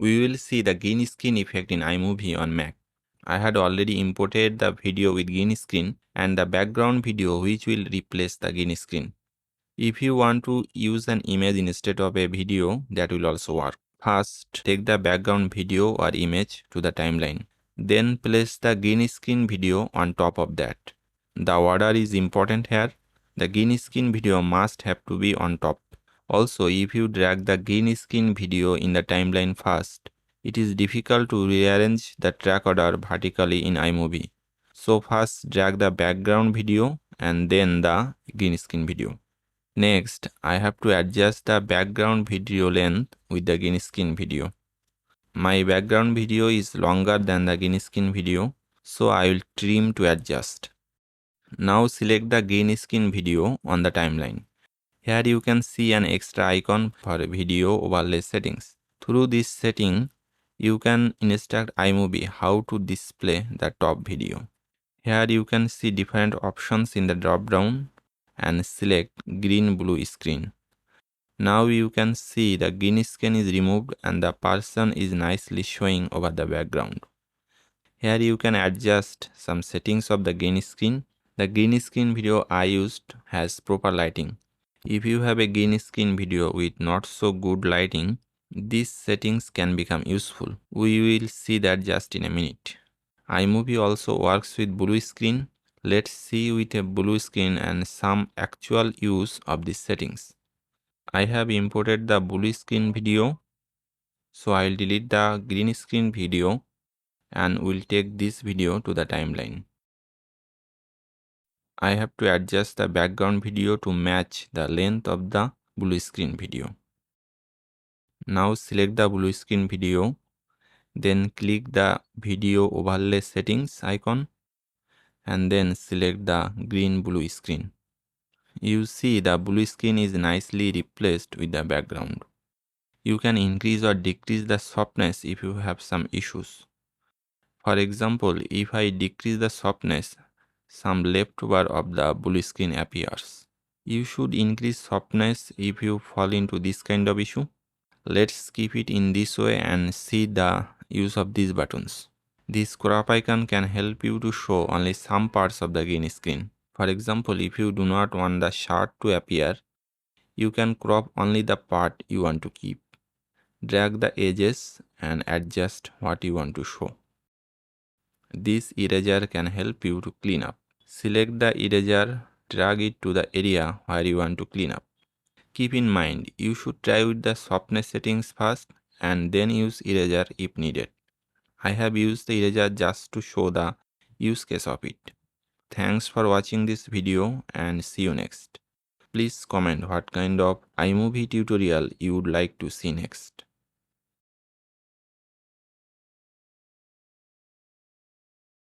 We will see the green screen effect in iMovie on Mac. I had already imported the video with green screen and the background video which will replace the green screen. If you want to use an image instead of a video, that will also work. First, take the background video or image to the timeline. Then place the green screen video on top of that. The order is important here. The green screen video must have to be on top. Also, if you drag the green screen video in the timeline first, it is difficult to rearrange the track order vertically in iMovie. So first drag the background video and then the green screen video. Next, I have to adjust the background video length with the green screen video. My background video is longer than the green screen video, so I will trim to adjust. Now select the green screen video on the timeline. Here you can see an extra icon for video overlay settings. Through this setting, you can instruct iMovie how to display the top video. Here you can see different options in the drop down and select green blue screen. Now you can see the green screen is removed and the person is nicely showing over the background. Here you can adjust some settings of the green screen. The green screen video I used has proper lighting. If you have a green screen video with not so good lighting, these settings can become useful. We will see that just in a minute. iMovie also works with blue screen. Let's see with a blue screen and some actual use of these settings. I have imported the blue screen video, so I'll delete the green screen video and will take this video to the timeline. I have to adjust the background video to match the length of the blue screen video. Now select the blue screen video, then click the video overlay settings icon and then select the green blue screen. You see the blue screen is nicely replaced with the background. You can increase or decrease the softness if you have some issues. For example, if I decrease the softness, some leftover of the blue screen appears. You should increase softness if you fall into this kind of issue. Let's keep it in this way and see the use of these buttons. This crop icon can help you to show only some parts of the green screen. For example, if you do not want the shot to appear, you can crop only the part you want to keep. Drag the edges and adjust what you want to show. This eraser can help you to clean up. Select the eraser, drag it to the area where you want to clean up. Keep in mind, you should try with the softness settings first and then use eraser if needed. I have used the eraser just to show the use case of it. Thanks for watching this video and see you next. Please comment what kind of iMovie tutorial you would like to see next.